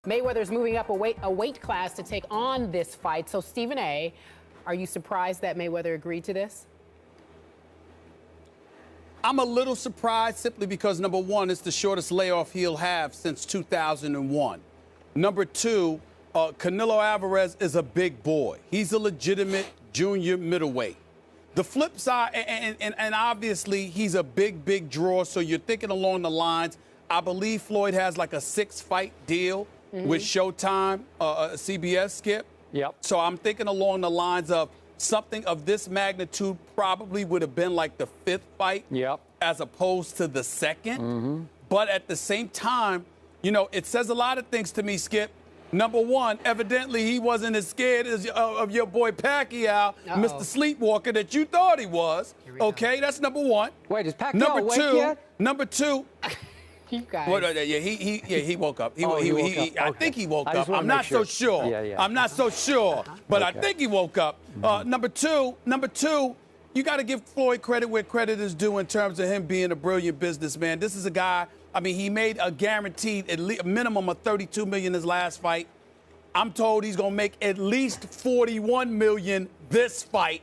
Mayweather's moving up a weight class to take on this fight. So, Stephen A., are you surprised that Mayweather agreed to this? I'm a little surprised simply because, number one, it's the shortest layoff he'll have since 2001. Number two, Canelo Alvarez is a big boy. He's a legitimate junior middleweight. The flip side, and obviously he's a big draw, so you're thinking along the lines, I believe Floyd has like a 6-fight deal with Showtime, CBS, Skip. Yep. So I'm thinking along the lines of something of this magnitude probably would have been like the 5th fight as opposed to the 2nd. But at the same time, you know, it says a lot of things to me, Skip. Number one, evidently he wasn't as scared of your boy Pacquiao, Mr. Sleepwalker, that you thought he was. Okay, that's number one. Wait, is Pacquiao awake yet? Number two. You guys. He woke up. He woke up. I think he woke up. I'm not so sure. I'm not so sure, but I think he woke up. Number two, you got to give Floyd credit where credit is due in terms of him being a brilliant businessman. This is a guy, I mean, he made a guaranteed at least a minimum of $32 million his last fight. I'm told he's going to make at least $41 million this fight.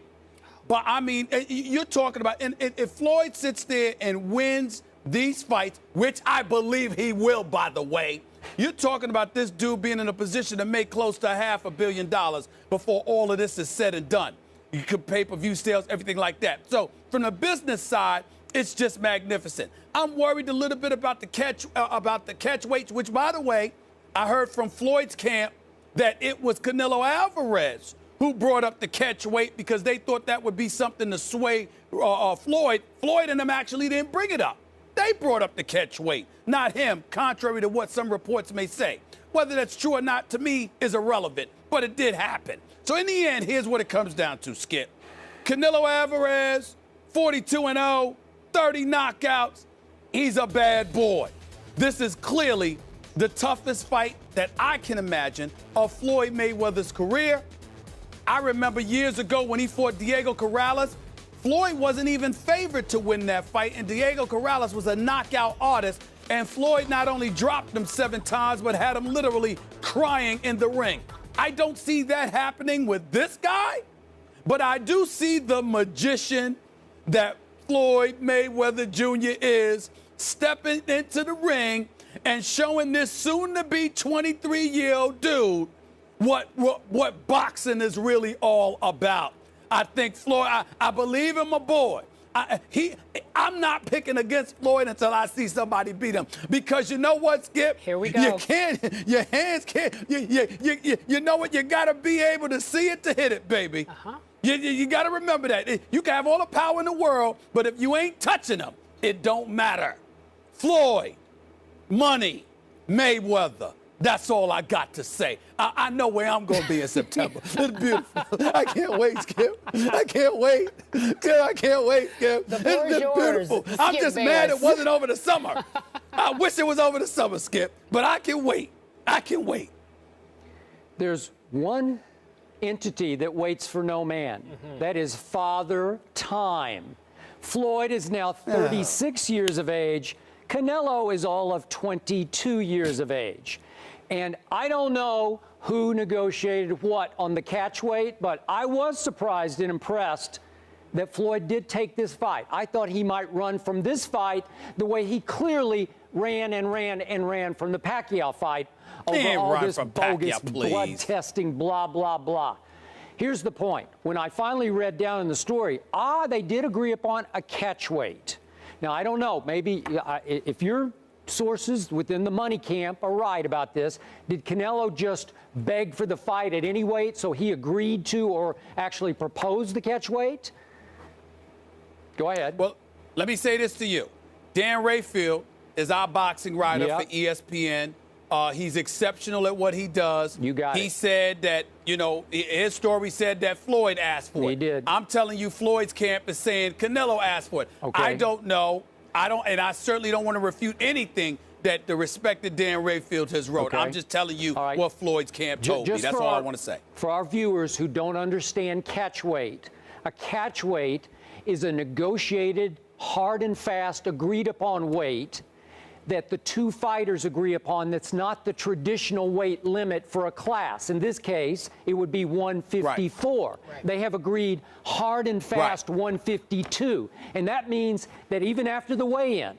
But, I mean, you're talking about, and if Floyd sits there and wins these fights, which I believe he will, by the way, you're talking about this dude being in a position to make close to $500 million before all of this is said and done. You could pay-per-view sales, everything like that. So from the business side, it's just magnificent. I'm worried a little bit about the catch weights, which, by the way, I heard from Floyd's camp that it was Canelo Alvarez who brought up the catch weight because they thought that would be something to sway Floyd. Floyd and them actually didn't bring it up. They brought up the catch weight, not him, contrary to what some reports may say. Whether that's true or not, to me, is irrelevant, but it did happen. So in the end, here's what it comes down to, Skip. Canelo Alvarez, 42-0, 30 knockouts. He's a bad boy. This is clearly the toughest fight that I can imagine of Floyd Mayweather's career. I remember years ago when he fought Diego Corrales, Floyd wasn't even favored to win that fight, and Diego Corrales was a knockout artist, and Floyd not only dropped him 7 times, but had him literally crying in the ring. I don't see that happening with this guy, but I do see the magician that Floyd Mayweather Jr. is stepping into the ring and showing this soon-to-be 23-year-old dude what boxing is really all about. I think Floyd, I believe in my boy. I'm not picking against Floyd until I see somebody beat him. Because you know what, Skip? Here we go. You can't, your hands can't, you know what? You got to be able to see it to hit it, baby. You got to remember that. You can have all the power in the world, but if you ain't touching them, it don't matter. Floyd, money, Mayweather. That's all I got to say. I know where I'm going to be in September. It's beautiful. I can't wait, Skip. I can't wait. I can't wait, Skip. It's beautiful. I'm just mad it wasn't over the summer. I wish it was over the summer, Skip. But I can wait. I can wait. There's one entity that waits for no man. That is Father Time. Floyd is now 36 years of age. Canelo is all of 22 years of age. And I don't know who negotiated what on the catch weight, but I was surprised and impressed that Floyd did take this fight. I thought he might run from this fight the way he clearly ran from the Pacquiao fight over all this bogus blood testing, blah, blah, blah. Here's the point. When I finally read down in the story, they did agree upon a catch weight. Now, I don't know, maybe if your sources within the money camp are right about this, did Canelo just beg for the fight at any weight, so he agreed to or actually proposed the catch weight? Go ahead. Well, let me say this to you. Dan Rayfield is our boxing writer for ESPN. He's exceptional at what he does. You got it. He said that, you know, his story said that Floyd asked for it. He did. I'm telling you, Floyd's camp is saying Canelo asked for it. Okay. I don't know. And I certainly don't want to refute anything that the respected Dan Rayfield has wrote. I'm just telling you what Floyd's camp told me. That's all I want to say. For our viewers who don't understand catch weight, a catch weight is a negotiated, hard and fast, agreed upon weight that the two fighters agree upon that's not the traditional weight limit for a class. In this case, it would be 154. Right. They have agreed hard and fast 152. And that means that even after the weigh-in,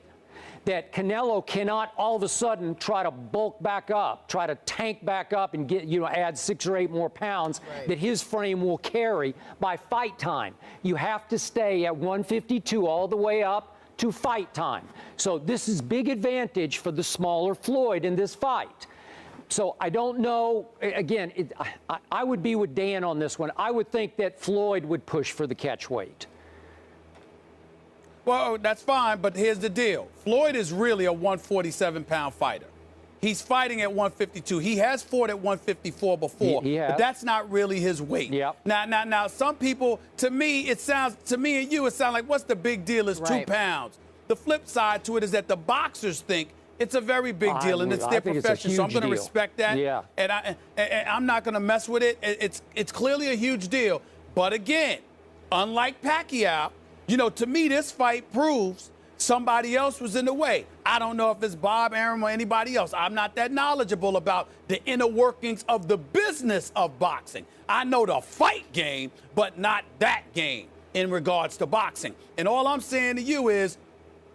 that Canelo cannot all of a sudden try to bulk back up, try to tank back up and get, add 6 or 8 more pounds that his frame will carry by fight time. You have to stay at 152 all the way up to fight time. So this is big advantage for the smaller Floyd in this fight. So I don't know, again, I would be with Dan on this one. I would think that Floyd would push for the catch weight. Well, that's fine, but here's the deal. Floyd is really a 147-pound fighter. He's fighting at 152. He has fought at 154 before, but that's not really his weight. Yep. Now, some people, to me and you, it sounds like, what's the big deal? It's 2 pounds. The flip side to it is that the boxers think it's a very big deal, and it's their profession, so I'm going to respect that. Yeah. And I'm not going to mess with it. It's clearly a huge deal. But again, unlike Pacquiao, to me, this fight proves somebody else was in the way. I don't know if it's Bob Arum or anybody else. I'm not that knowledgeable about the inner workings of the business of boxing. I know the fight game, but not that game in regards to boxing. And all I'm saying to you is,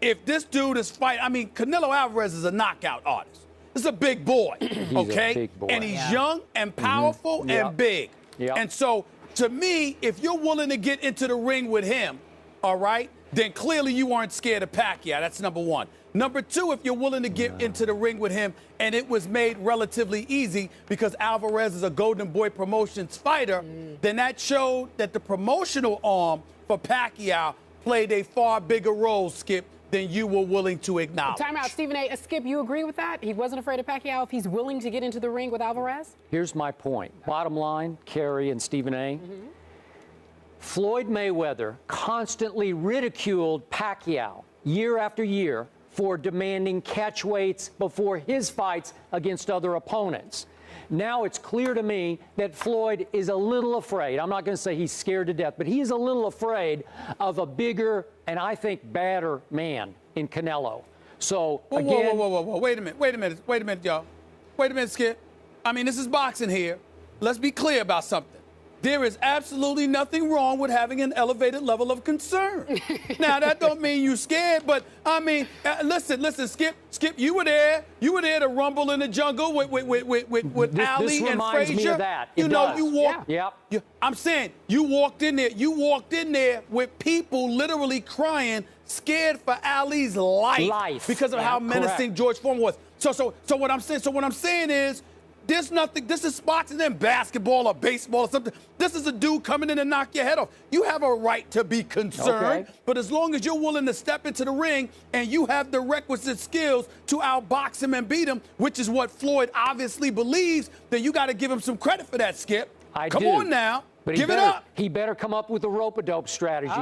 if this dude is fighting, Canelo Alvarez is a knockout artist. This is a big boy, okay? A big boy. And he's young and powerful and big. And so, to me, if you're willing to get into the ring with him, all right, then clearly you aren't scared of Pacquiao. That's number one. Number two, if you're willing to get into the ring with him, and it was made relatively easy because Alvarez is a Golden Boy Promotions fighter, then that showed that the promotional arm for Pacquiao played a far bigger role, Skip, than you were willing to acknowledge. Time out, Stephen A. Skip, you agree with that? He wasn't afraid of Pacquiao if he's willing to get into the ring with Alvarez? Here's my point. Bottom line, Kerry and Stephen A. Floyd Mayweather constantly ridiculed Pacquiao year after year for demanding catch weights before his fights against other opponents. Now it's clear to me that Floyd is a little afraid. I'm not going to say he's scared to death, but he is a little afraid of a bigger and I think badder man in Canelo. So again, whoa. Wait a minute, y'all. Wait a minute, Skip. This is boxing here. Let's be clear about something. There is absolutely nothing wrong with having an elevated level of concern. Now, that don't mean you scared, but listen, Skip, you were there. You were there to rumble in the jungle with Ali and Frazier. Me of that. You walked. I'm saying you walked in there. You walked in there with people literally crying, scared for Ali's life because of how menacing George Foreman was. So what I'm saying is, there's nothing. This is boxing and basketball or baseball or something. This is a dude coming in to knock your head off. You have a right to be concerned, but as long as you're willing to step into the ring and you have the requisite skills to outbox him and beat him, which is what Floyd obviously believes, then you got to give him some credit for that, Skip. Come on now, but give it up. He better come up with a rope-a-dope strategy.